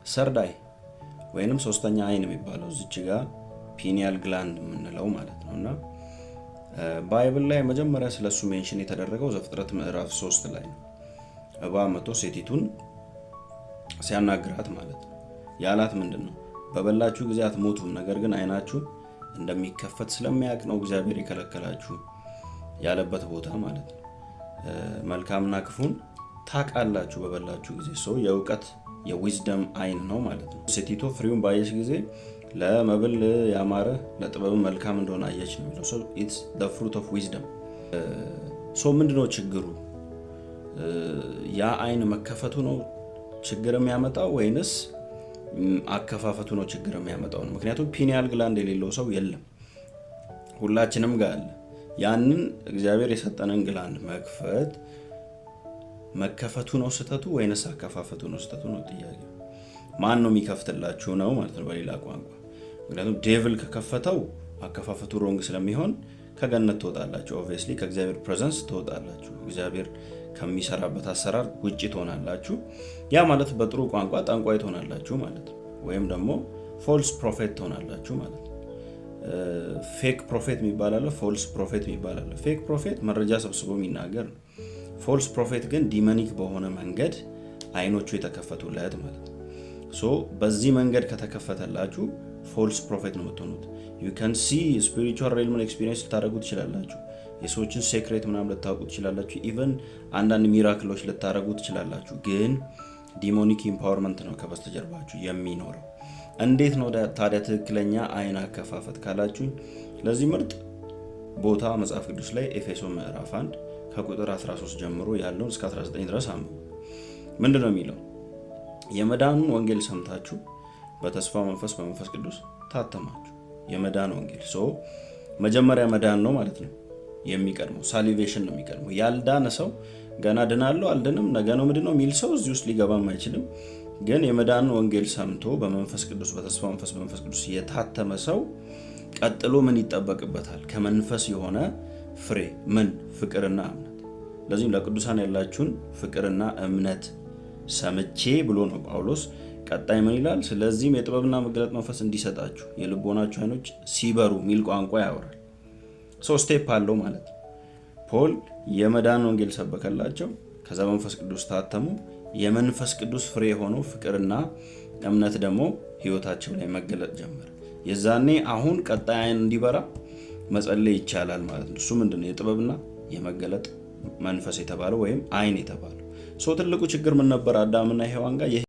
ሰርድ አይ ወይንም ሶስተኛ አይን የሚባለው እዚች ጋር ፒኒያል ግላንድ የምንለው ማለት ነውና ባይብል ላይ መጀመሪያ ስለሱ ሜንሽን የተደረገው ዘፍጥረት ምዕራፍ 3 ላይ ነው። እባብ መጥቶ ሴቲቱን ሲያናግራት ማለት ነው። ያላት ምንድነው? በበላችሁ ጊዜ አትሞቱም፣ ነገር ግን አይናችሁ እንደሚከፈት ስለሚያውቅ ነው እግዚአብሔር የከለከላችሁ ያለበት ቦታ ማለት ነው። መልካምና ክፉን ታውቃላችሁ በበላችሁ ጊዜ። ሰው የእውቀት የዊዝደም አይን ነው ማለት ነው። ሴቲቱ ፍሬውን ባየች ጊዜ ለመብል ያማረ ለጥበብ መልካም እንደሆነ አየች ነው የሚለው። so it's the fruit of wisdom። so ምንድነው ችግሩ? ያ አይን መከፈቱ ነው ችግር የሚያመጣው ወይንስ አከፋፈቱ ነው ችግር የሚያመጣው? ምክንያቱም ፒኒያል ግላንድ የሌለው ሰው የለም፣ ሁላችንም ጋር አለ። ያንን እግዚአብሔር የሰጠንን ግላንድ መከፈቱ ነው ስህተቱ ወይንስ አከፋፈቱ ነው ስህተቱ ነው ጥያቄው። ማን ነው የሚከፍትላችሁ ነው ማለት ነው በሌላ ቋንቋ። ምክንያቱም ዴቪል ከከፈተው አከፋፈቱ ሮንግ ስለሚሆን ከገነት ትወጣላችሁ። ኦብቪየስሊ ከእግዚአብሔር ፕሬዘንስ ትወጣላችሁ፣ እግዚአብሔር ከሚሰራበት አሰራር ውጪ ትሆናላችሁ። ያ ማለት በጥሩ ቋንቋ ጠንቋይ ትሆናላችሁ ማለት ነው፣ ወይም ደግሞ ፎልስ ፕሮፌት ትሆናላችሁ ማለት ነው። ፌክ ፕሮፌት የሚባል አለ፣ ፎልስ ፕሮፌት የሚባል አለ። ፌክ ፕሮፌት መረጃ ሰብስቦ የሚናገር ነው። ፎልስ ፕሮፌት ግን ዲሞኒክ በሆነ መንገድ አይኖቹ የተከፈቱለት ማለት ነው። ሶ በዚህ መንገድ ከተከፈተላችሁ ፎልስ ፕሮፌት ነው የምትሆኑት። you can see spiritual realm experience ልታደርጉ ትችላላችሁ። የሰዎችን ሴክሬት ምናምን ልታውቁ ትችላላችሁ። ኢቨን አንዳንድ ሚራክሎች ልታደርጉ ትችላላችሁ። ግን ዲሞኒክ ኢምፓወርመንት ነው ከበስተጀርባችሁ የሚኖረው። እንዴት ነው ታዲያ ትክክለኛ አይን አከፋፈት ካላችሁ፣ ለዚህ ምርጥ ቦታ መጽሐፍ ቅዱስ ላይ ኤፌሶን ምዕራፍ 1 ከቁጥር 13 ጀምሮ ያለውን እስከ 19 ድረስ አንብቡ። ምንድነው የሚለው? የመዳኑን ወንጌል ሰምታችሁ በተስፋ መንፈስ በመንፈስ ቅዱስ ታተማችሁ። የመዳን ወንጌል መጀመሪያ መዳን ነው ማለት ነው የሚቀድመው። ሳሊቬሽን ነው የሚቀድመው። ያልዳነ ሰው ገና ድናለሁ አልድንም ነገ ነው ምንድነው የሚል ሰው እዚህ ውስጥ ሊገባም አይችልም። ግን የመዳን ወንጌል ሰምቶ በመንፈስ ቅዱስ በተስፋ መንፈስ በመንፈስ ቅዱስ የታተመ ሰው ቀጥሎ ምን ይጠበቅበታል? ከመንፈስ የሆነ ፍሬ ምን? ፍቅርና እምነት። ለዚህም ለቅዱሳን ያላችሁን ፍቅርና እምነት ሰምቼ ብሎ ነው ጳውሎስ ቀጣይ ምን ይላል? ስለዚህም የጥበብና መገለጥ መንፈስ እንዲሰጣችሁ የልቦናችሁ አይኖች ሲበሩ ሚል ቋንቋ ያወራል። ስቴፕ አለው ማለት ነው። ፖል የመዳን ወንጌል ሰበከላቸው፣ ከዛ መንፈስ ቅዱስ ታተሙ። የመንፈስ ቅዱስ ፍሬ የሆነው ፍቅርና እምነት ደግሞ ህይወታቸው ላይ መገለጥ ጀመረ። የዛኔ አሁን ቀጣይ አይን እንዲበራ መጸለይ ይቻላል ማለት ነው። እሱ ምንድነው? የጥበብና የመገለጥ መንፈስ የተባለው ወይም አይን የተባለው። ትልቁ ችግር ምን ነበር? አዳምና ሔዋን ጋር